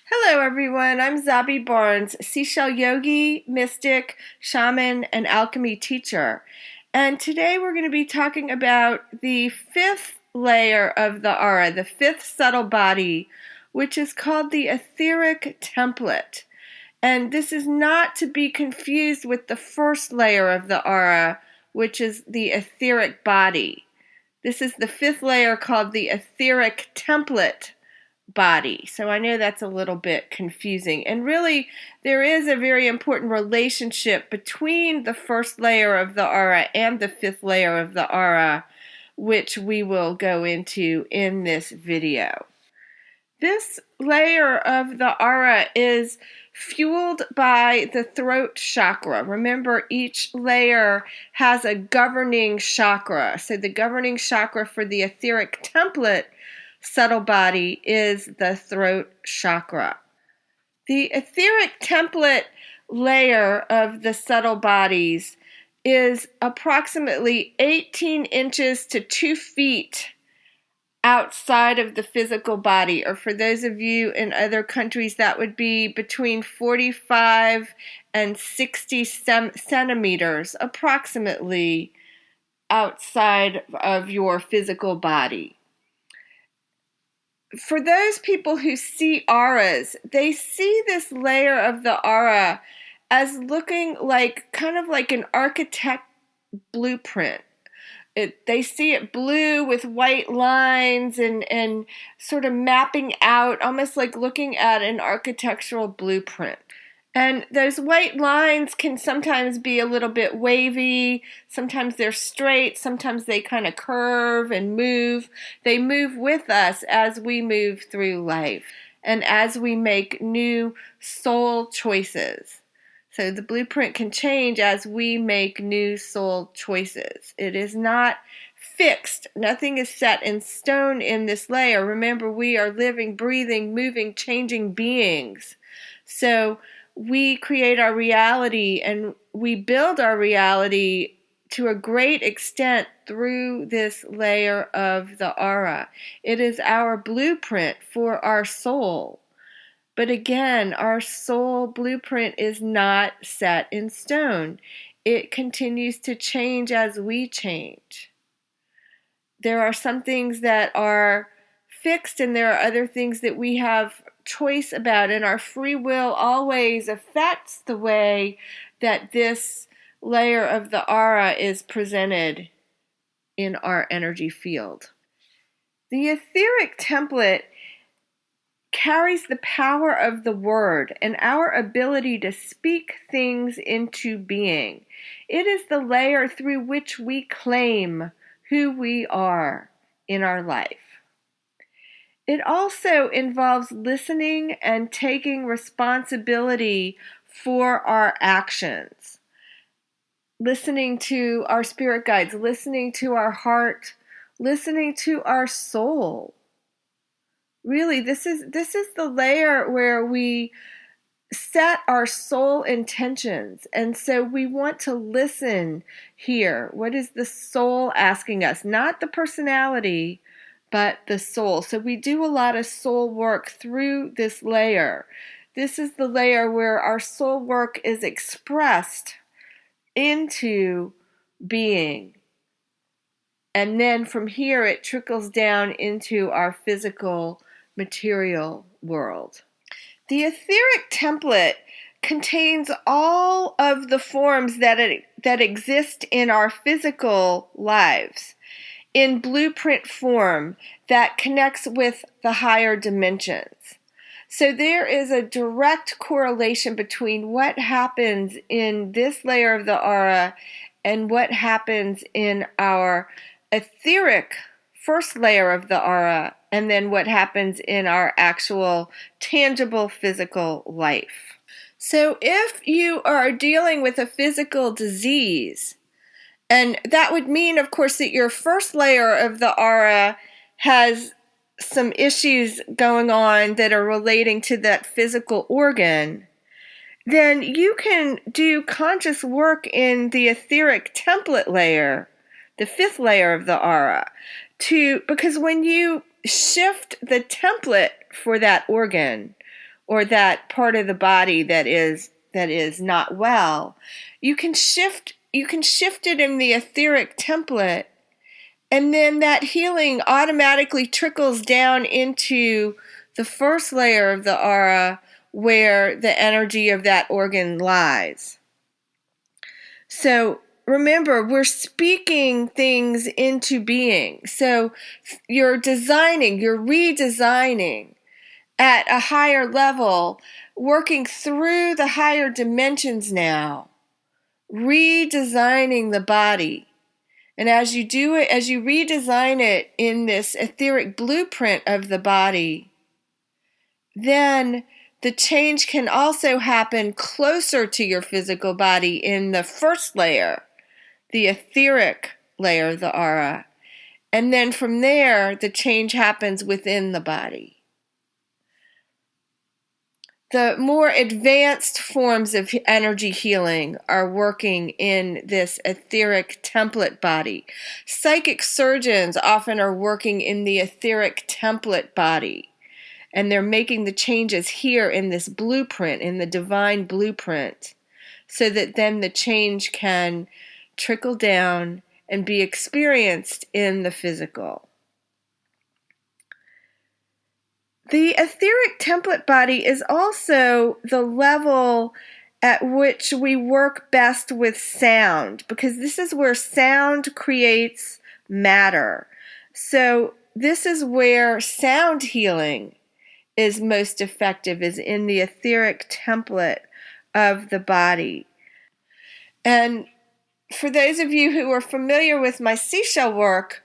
Hello, everyone. I'm Zabi Barnes, seashell yogi, mystic, shaman, and alchemy teacher. And today we're going to be talking about the fifth layer of the aura, the fifth subtle body, which is called the etheric template. And this is not to be confused with the first layer of the aura, which is the etheric body. This is the fifth layer called the etheric template body. So I know that's a little bit confusing. And really, there is a very important relationship between the first layer of the aura and the fifth layer of the aura, which we will go into in this video. This layer of the aura is fueled by the throat chakra. Remember, each layer has a governing chakra. So the governing chakra for the etheric template subtle body is the throat chakra. The etheric template layer of the subtle bodies is approximately 18 inches to 2 feet outside of the physical body, or for those of you in other countries, that would be between 45 and 60 centimeters approximately outside of your physical body. For those people who see auras, they see this layer of the aura as looking like kind of like an architect blueprint. They see it blue with white lines and sort of mapping out, almost like looking at an architectural blueprint. And those white lines can sometimes be a little bit wavy, sometimes they're straight, sometimes they kind of curve and move. They move with us as we move through life and as we make new soul choices. So the blueprint can change as we make new soul choices. It is not fixed. Nothing is set in stone in this layer. Remember, we are living, breathing, moving, changing beings. So we create our reality and we build our reality to a great extent through this layer of the aura. It is our blueprint for our soul. But again, our soul blueprint is not set in stone. It continues to change as we change. There are some things that are fixed and there are other things that we have choice about, and our free will always affects the way that this layer of the aura is presented in our energy field. The etheric template carries the power of the word and our ability to speak things into being. It is the layer through which we claim who we are in our life. It also involves listening and taking responsibility for our actions. Listening to our spirit guides, listening to our heart, listening to our soul. Really, this is the layer where we set our soul intentions. And so we want to listen here. What is the soul asking us? Not the personality, but the soul. So we do a lot of soul work through this layer. This is the layer where our soul work is expressed into being. And then from here it trickles down into our physical material world. The etheric template contains all of the forms that exist in our physical lives in blueprint form that connects with the higher dimensions. So there is a direct correlation between what happens in this layer of the aura and what happens in our etheric first layer of the aura, and then what happens in our actual tangible physical life. So if you are dealing with a physical disease, and that would mean, of course, that your first layer of the aura has some issues going on that are relating to that physical organ, then you can do conscious work in the etheric template layer, the fifth layer of the aura, because when you shift the template for that organ, or that part of the body that is not well, you can shift it in the etheric template, and then that healing automatically trickles down into the first layer of the aura where the energy of that organ lies. So remember, we're speaking things into being. So you're redesigning at a higher level, working through the higher dimensions now, redesigning the body. And as you do it, as you redesign it in this etheric blueprint of the body, then the change can also happen closer to your physical body in the first layer, the etheric layer of the aura. And then from there, the change happens within the body. The more advanced forms of energy healing are working in this etheric template body. Psychic surgeons often are working in the etheric template body, and they're making the changes here in this blueprint, in the divine blueprint, so that then the change can trickle down and be experienced in the physical. The etheric template body is also the level at which we work best with sound, because this is where sound creates matter. So this is where sound healing is most effective, is in the etheric template of the body. And for those of you who are familiar with my seashell work,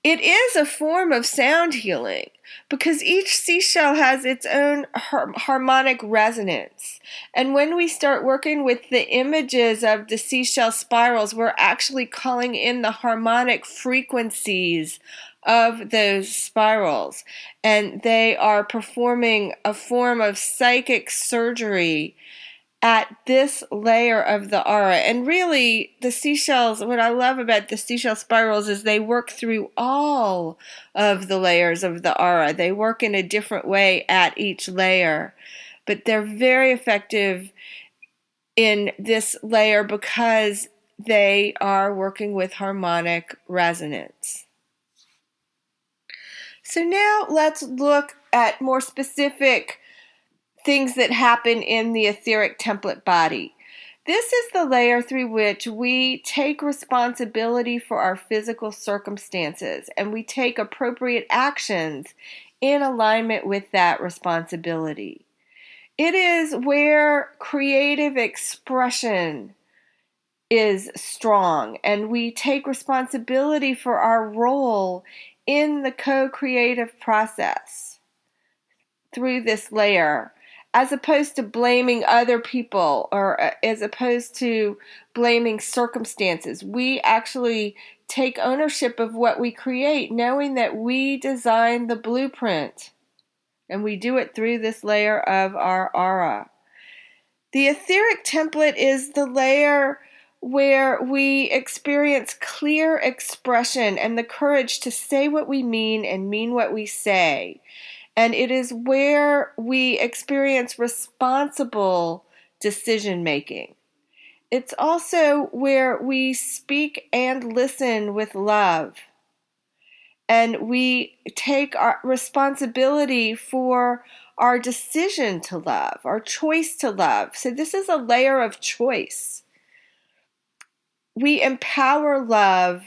it is a form of sound healing, because each seashell has its own harmonic resonance. And when we start working with the images of the seashell spirals, we're actually calling in the harmonic frequencies of those spirals. And they are performing a form of psychic surgery at this layer of the aura. And really, the seashells, what I love about the seashell spirals is they work through all of the layers of the aura. They work in a different way at each layer, but they're very effective in this layer because they are working with harmonic resonance. So now let's look at more specific things that happen in the etheric template body. This is the layer through which we take responsibility for our physical circumstances, and we take appropriate actions in alignment with that responsibility. It is where creative expression is strong, and we take responsibility for our role in the co-creative process through this layer, as opposed to blaming other people or as opposed to blaming circumstances. We actually take ownership of what we create, knowing that we design the blueprint, and we do it through this layer of our aura. The etheric template is the layer where we experience clear expression and the courage to say what we mean and mean what we say. And it is where we experience responsible decision making. It's also where we speak and listen with love. And we take our responsibility for our decision to love, our choice to love. So this is a layer of choice. We empower love,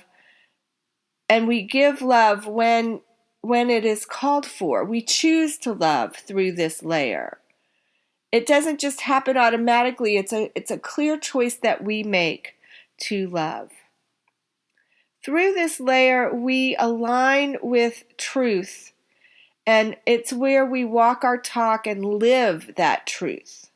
and we give love when it is called for. We choose to love through this layer. It doesn't just happen automatically. It's a clear choice that we make to love. Through this layer, we align with truth, and it's where we walk our talk and live that truth.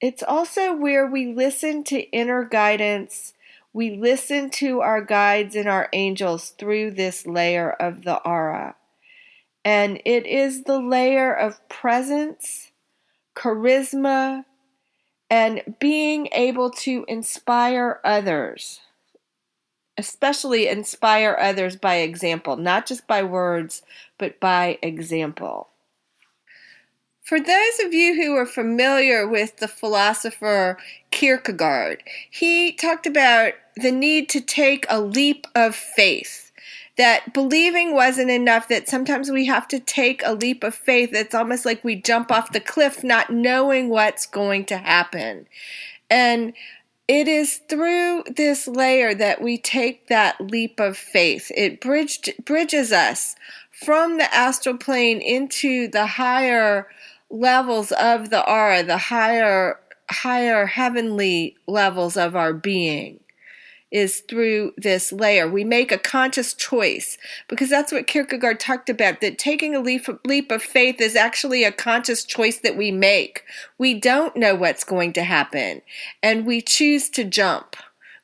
It's also where we listen to inner guidance. We listen to our guides and our angels through this layer of the aura. And it is the layer of presence, charisma, and being able to inspire others, especially inspire others by example, not just by words, but by example. For those of you who are familiar with the philosopher Kierkegaard, he talked about the need to take a leap of faith. That believing wasn't enough, that sometimes we have to take a leap of faith. It's almost like we jump off the cliff not knowing what's going to happen. And it is through this layer that we take that leap of faith. It bridges us from the astral plane into the higher levels of the aura, the higher heavenly levels of our being, is through this layer. We make a conscious choice, because that's what Kierkegaard talked about, that taking a leap of faith is actually a conscious choice that we make. We don't know what's going to happen, and we choose to jump.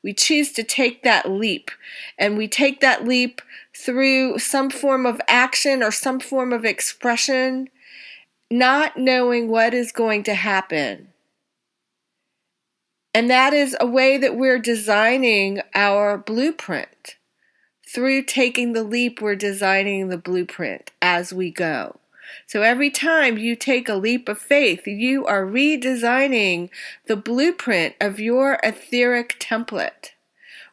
We choose to take that leap, and we take that leap through some form of action or some form of expression, not knowing what is going to happen. And that is a way that we're designing our blueprint. Through taking the leap, we're designing the blueprint as we go. So every time you take a leap of faith, you are redesigning the blueprint of your etheric template.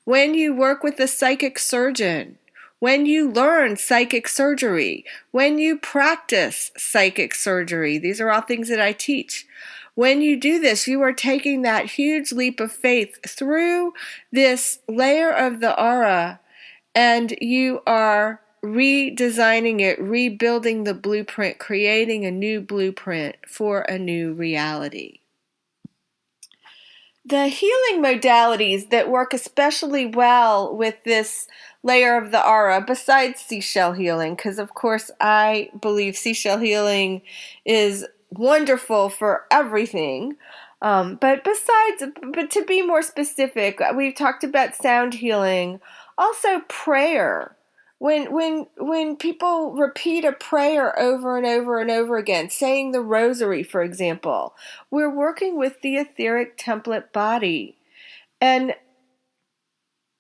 When you work with a psychic surgeon, when you learn psychic surgery, when you practice psychic surgery, these are all things that I teach. When you do this, you are taking that huge leap of faith through this layer of the aura, and you are redesigning it, rebuilding the blueprint, creating a new blueprint for a new reality. The healing modalities that work especially well with this layer of the aura, besides seashell healing, because of course I believe seashell healing is wonderful for everything. But to be more specific, we've talked about sound healing, also prayer. When people repeat a prayer over and over and over again, saying the rosary, for example, we're working with the etheric template body. And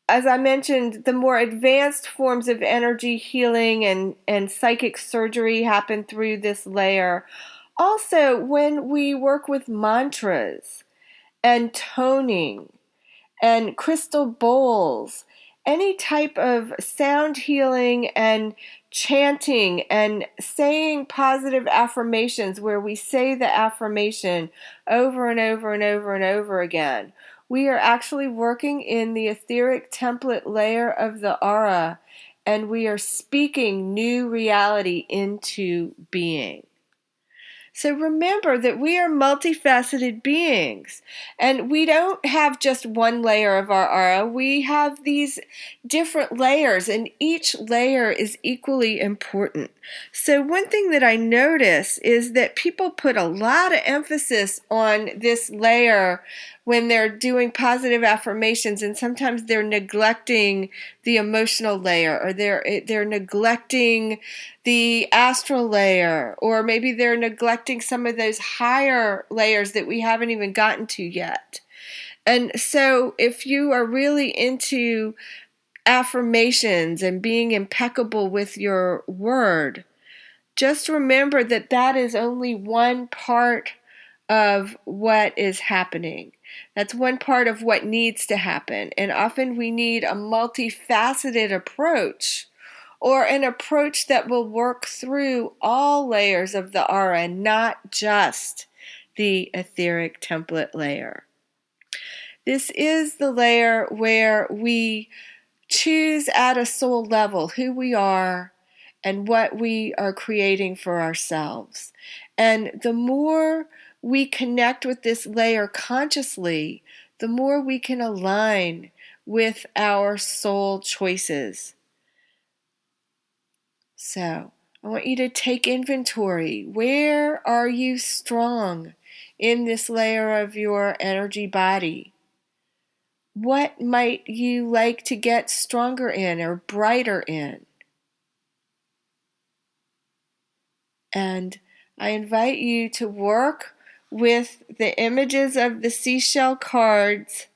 as I mentioned, the more advanced forms of energy healing and psychic surgery happen through this layer. Also, when we work with mantras and toning and crystal bowls, any type of sound healing and chanting and saying positive affirmations where we say the affirmation over and over and over and over again, we are actually working in the etheric template layer of the aura, and we are speaking new reality into being. So remember that we are multifaceted beings, and we don't have just one layer of our aura. We have these different layers, and each layer is equally important. So one thing that I notice is that people put a lot of emphasis on this layer when they're doing positive affirmations, and sometimes they're neglecting the emotional layer, or they're neglecting the astral layer, or maybe they're neglecting some of those higher layers that we haven't even gotten to yet. And so if you are really into affirmations and being impeccable with your word, just remember that that is only one part of what is happening. That's one part of what needs to happen. And often we need a multifaceted approach, or an approach that will work through all layers of the aura, not just the etheric template layer. This is the layer where we choose at a soul level who we are and what we are creating for ourselves. And the more we connect with this layer consciously, the more we can align with our soul choices. So, I want you to take inventory. Where are you strong in this layer of your energy body? What might you like to get stronger in or brighter in? And I invite you to work with the images of the seashell cards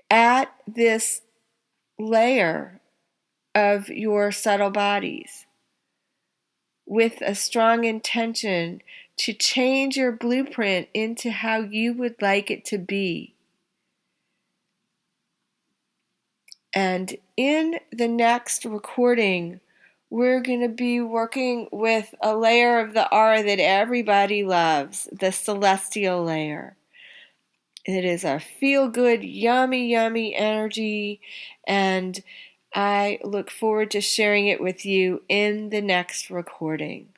at this layer of your subtle bodies, with a strong intention to change your blueprint into how you would like it to be. And in the next recording, we're going to be working with a layer of the aura that everybody loves, the celestial layer. It is a feel-good, yummy, yummy energy, and I look forward to sharing it with you in the next recording.